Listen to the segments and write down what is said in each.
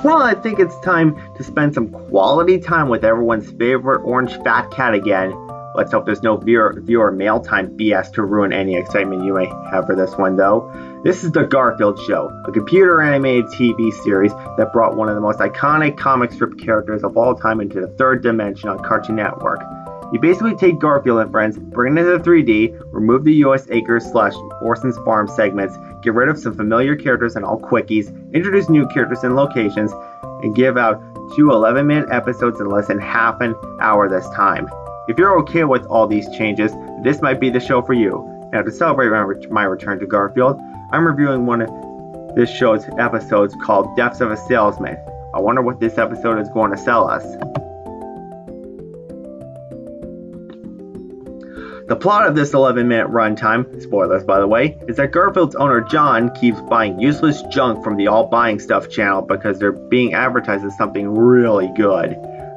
Well, I think it's time to spend some quality time with everyone's favorite orange fat cat again. Let's hope there's no viewer mail time BS to ruin any excitement you may have for this one, though. This is The Garfield Show, a computer animated TV series that brought one of the most iconic comic strip characters of all time into the third dimension on Cartoon Network. You basically take Garfield and friends, bring it into 3D, remove the US Acres/Orson's Farm segments, get rid of some familiar characters and all quickies, introduce new characters and locations, and give out 2 11-minute episodes in less than half an hour this time. If you're okay with all these changes, this might be the show for you. Now, to celebrate my return to Garfield, I'm reviewing one of this show's episodes called Deaths of a Salesman. I wonder what this episode is going to sell us. The plot of this 11-minute runtime, spoilers by the way, is that Garfield's owner John keeps buying useless junk from the All Buying Stuff channel because they're being advertised as something really good.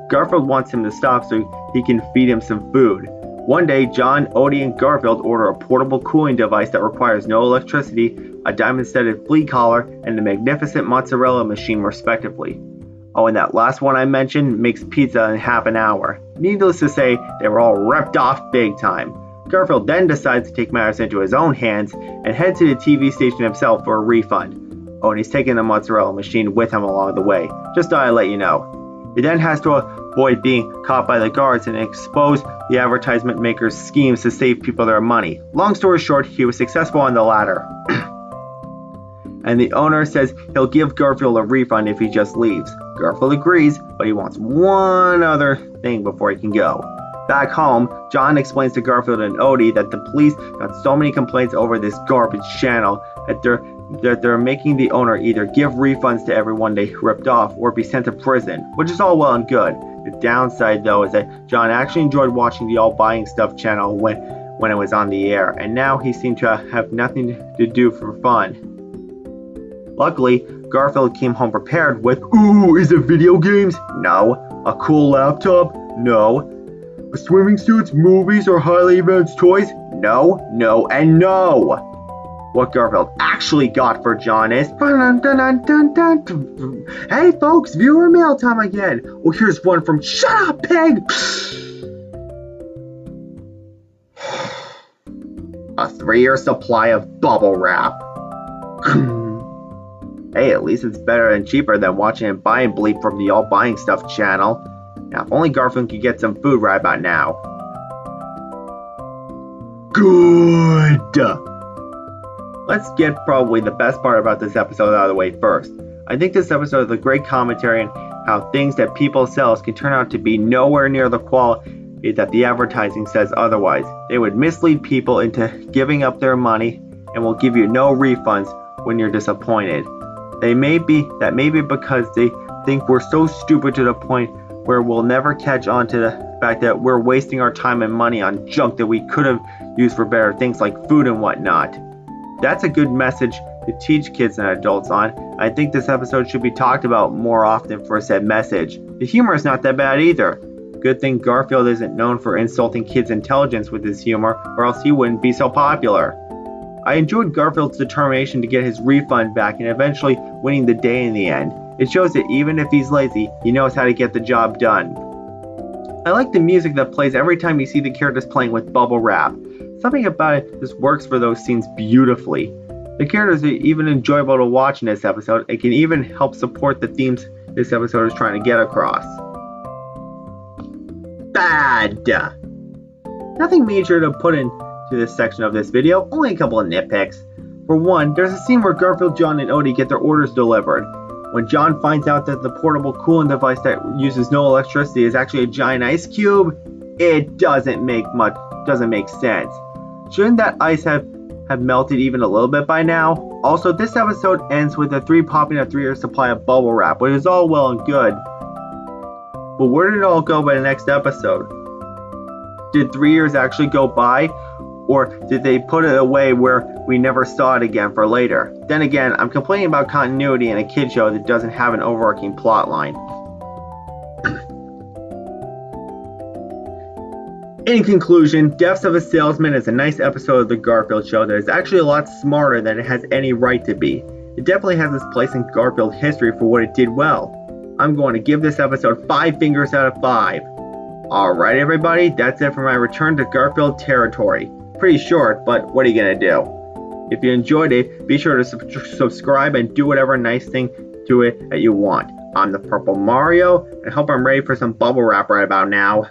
Garfield wants him to stop so he can feed him some food. One day, John, Odie, and Garfield order a portable cooling device that requires no electricity, a diamond-studded flea collar, and a magnificent mozzarella machine respectively. Oh, and that last one I mentioned makes pizza in half an hour. Needless to say, they were all ripped off big time. Garfield then decides to take matters into his own hands and head to the TV station himself for a refund. Oh, and he's taking the mozzarella machine with him along the way. Just thought I'd let you know. He then has to avoid being caught by the guards and expose the advertisement maker's schemes to save people their money. Long story short, he was successful on the latter. And the owner says he'll give Garfield a refund if he just leaves. Garfield agrees, but he wants one other thing before he can go. Back home, John explains to Garfield and Odie that the police got so many complaints over this garbage channel that they're making the owner either give refunds to everyone they ripped off or be sent to prison, which is all well and good. The downside, though, is that John actually enjoyed watching the All Buying Stuff channel when it was on the air, and now he seemed to have nothing to do for fun. Luckily, Garfield came home prepared with, ooh, is it video games? No. A cool laptop? No. A swimming suits, movies, or highly advanced toys? No, no, and no. What Garfield actually got for John is, hey folks, viewer mail time again. Oh, here's one from Shut Up Pig. A 3-year supply of bubble wrap. Hey, at least it's better and cheaper than watching and buying bleep from the All Buying Stuff channel. Now, if only Garfield could get some food right about now. Good! Let's get probably the best part about this episode out of the way first. I think this episode is a great commentary on how things that people sell can turn out to be nowhere near the quality that the advertising says otherwise. They would mislead people into giving up their money and will give you no refunds when you're disappointed. That may be because they think we're so stupid to the point where we'll never catch on to the fact that we're wasting our time and money on junk that we could have used for better things like food and whatnot. That's a good message to teach kids and adults on. I think this episode should be talked about more often for said message. The humor is not that bad either. Good thing Garfield isn't known for insulting kids' intelligence with his humor, or else he wouldn't be so popular. I enjoyed Garfield's determination to get his refund back and eventually winning the day in the end. It shows that even if he's lazy, he knows how to get the job done. I like the music that plays every time you see the characters playing with bubble wrap. Something about it just works for those scenes beautifully. The characters are even enjoyable to watch in this episode and can even help support the themes this episode is trying to get across. Bad! Nothing major to put into this section of this video, only a couple of nitpicks. For one, there's a scene where Garfield, John, and Odie get their orders delivered. When John finds out that the portable cooling device that uses no electricity is actually a giant ice cube, it doesn't make sense. Shouldn't that ice have melted even a little bit by now? Also, this episode ends with the 3 popping a 3-year supply of bubble wrap, which is all well and good. But where did it all go by the next episode? Did 3 years actually go by? Or did they put it away where we never saw it again for later? Then again, I'm complaining about continuity in a kid show that doesn't have an overarching plot line. In conclusion, Deaths of a Salesman is a nice episode of The Garfield Show that is actually a lot smarter than it has any right to be. It definitely has its place in Garfield history for what it did well. I'm going to give this episode 5 fingers out of 5. Alright everybody, that's it for my return to Garfield territory. Pretty short, but what are you going to do? If you enjoyed it, be sure to subscribe and do whatever nice thing to it that you want. I'm the Purple Mario, and I hope I'm ready for some bubble wrap right about now.